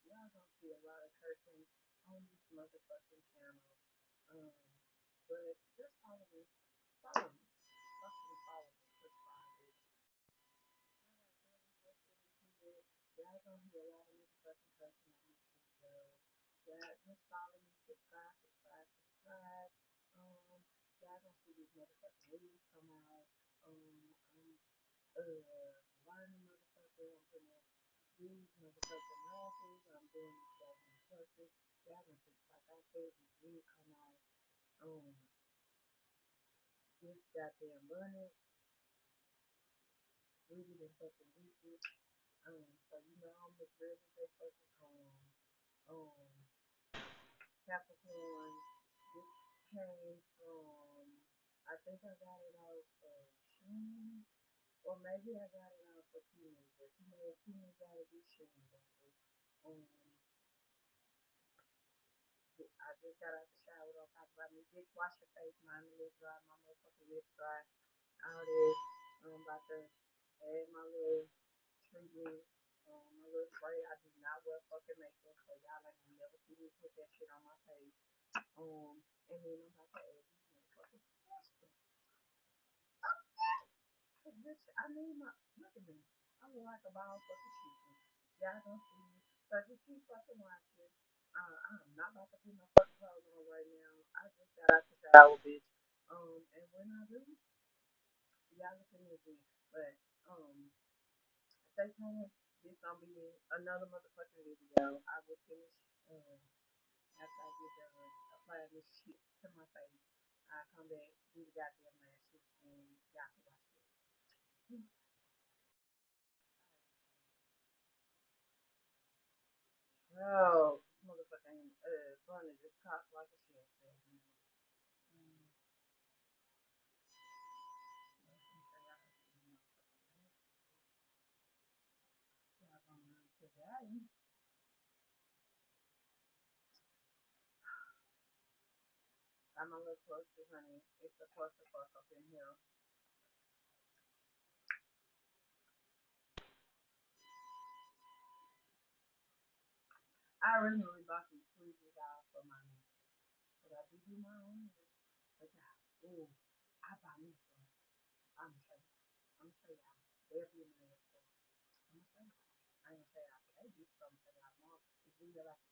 y'all gonna see a lot of cursing on this motherfucking channel. Um, but just follow me. Follow me. Fucking follow me. Subscribe, bitch. Y'all gonna hear a lot of motherfucking cursing on this video. Yeah, just follow me. Subscribe, subscribe, subscribe. Y'all gonna see these motherfucking videos come out. Learning motherfucker. I'm gonna these motherfucking lashes. I'm doing these fucking curses. Y'all gonna see, like I said, these videos come out. Um, this goddamn bunny, rooted and fucking rooted. So you know I'm as real as they fucking come. Um, Capricorn. This came from. I think I got it out of Shein, or maybe I got it out of Temu, but you know Temu gotta be Shein, baby. Um, I just got out the shower. Don't talk about me. Bitch, wash your face. My lips dry. My motherfucking lips dry. All this. I'm about to add my little treatment. My little spray. I do not wear fucking makeup, so y'all ain't gonna never see me put that shit on my face. And then I'm about to add these motherfucking questions. Cause bitch, I need my look at me. I'm like a ball fucking chicken. Y'all gonna see me. So just keep fucking watching. I'm not about to put my fucking clothes on right now. I just got out the shower, bitch. And when I do, y'all can see me again. But stay tuned. This gonna be another motherfucking video. I will finish after I get done applying this shit to my face. I come back, do the goddamn lashes, and y'all can watch it. Oh, motherfucking bun is just cocked like a shit. Mm, today, I'm a little closer, honey. It's a clusterfuck up in here. I originally bought these tweezers out for my nails, but I do my own nails. But yeah, ooh, I bought me some. I'm gonna show you. I'm gonna show y'all. They'll be in the nail store. I'm gonna show y'all. I ain't gonna show y'all today. This is gonna show y'all tomorrow. This video like,